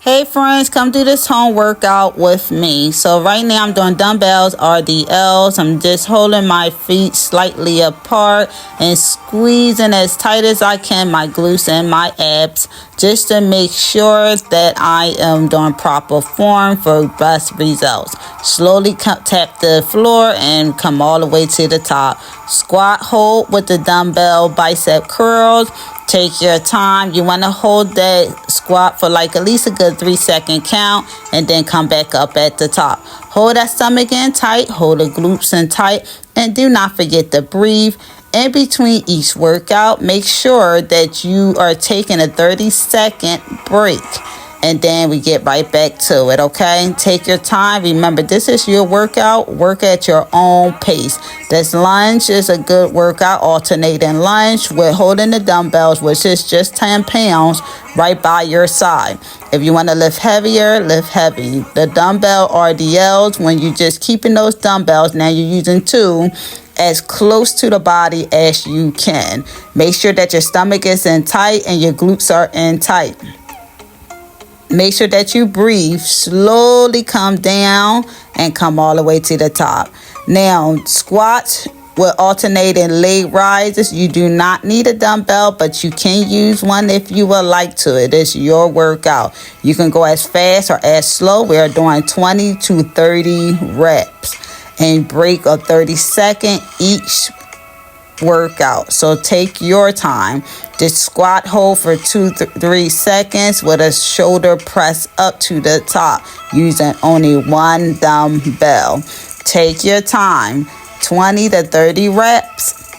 Hey friends, come do this home workout with me. So right now I'm doing dumbbells, RDLs. I'm just holding my feet slightly apart and squeezing as tight as I can my glutes and my abs, just to make sure that I am doing proper form for best results. Slowly tap the floor and come all the way to the top. Squat hold with the dumbbell bicep curls. Take your time. You want to hold that squat for like at least a good 3-second count and then come back up at the top. Hold that stomach in tight, hold the glutes in tight, and do not forget to breathe. In between each workout, make sure that you are taking a 30-second break. And then we get right back to it, okay? Take your time. Remember, this is your workout. Work at your own pace. This lunge is a good workout, alternating lunge with holding the dumbbells, which is just 10 pounds, right by your side. If you want to lift heavier, lift heavy. The dumbbell RDLs, when you're just keeping those dumbbells, now you're using 2, as close to the body as you can. Make sure that your stomach is in tight and your glutes are in tight. Make sure that you breathe. Slowly come down and come all the way to the top. Now, squats with alternating leg rises. You do not need a dumbbell, but you can use one if you would like to. It is your workout. You can go as fast or as slow. We are doing 20 to 30 reps and break a 30-second each workout. So take your time. Just squat hold for 2-3 seconds with a shoulder press up to the top using only one dumbbell. Take your time. 20 to 30 reps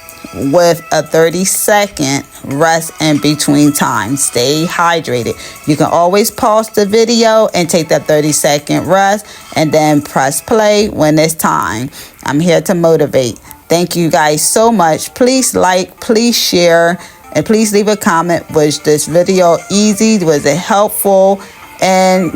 with a 30-second rest in between time. Stay hydrated. You can always pause the video and take that 30-second rest and then press play when it's time. I'm here to motivate. Thank you guys so much. Please like, please share, and please leave a comment. Was this video easy? Was it helpful? And,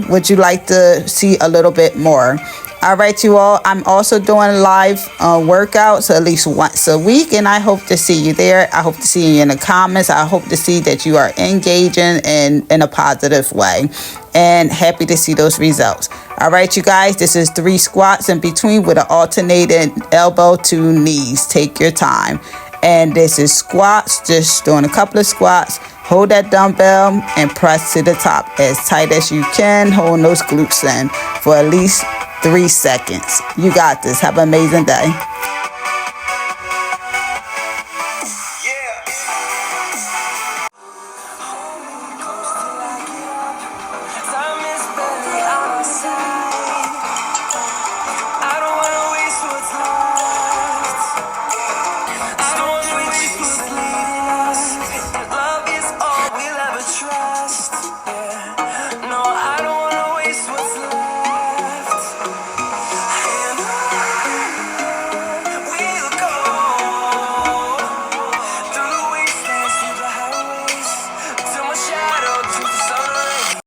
would you like to see a little bit more? All right, you all. I'm also doing live workouts at least once a week, and I hope to see you there. I hope to see you in the comments. I hope to see that you are engaging in a positive way, and happy to see those results. All right, you guys, this is 3 squats in between with an alternating elbow to knees. Take your time. And this is squats, just doing a couple of squats. Hold that dumbbell and press to the top as tight as you can. Hold those glutes in for at least 3 seconds. You got this. Have an amazing day.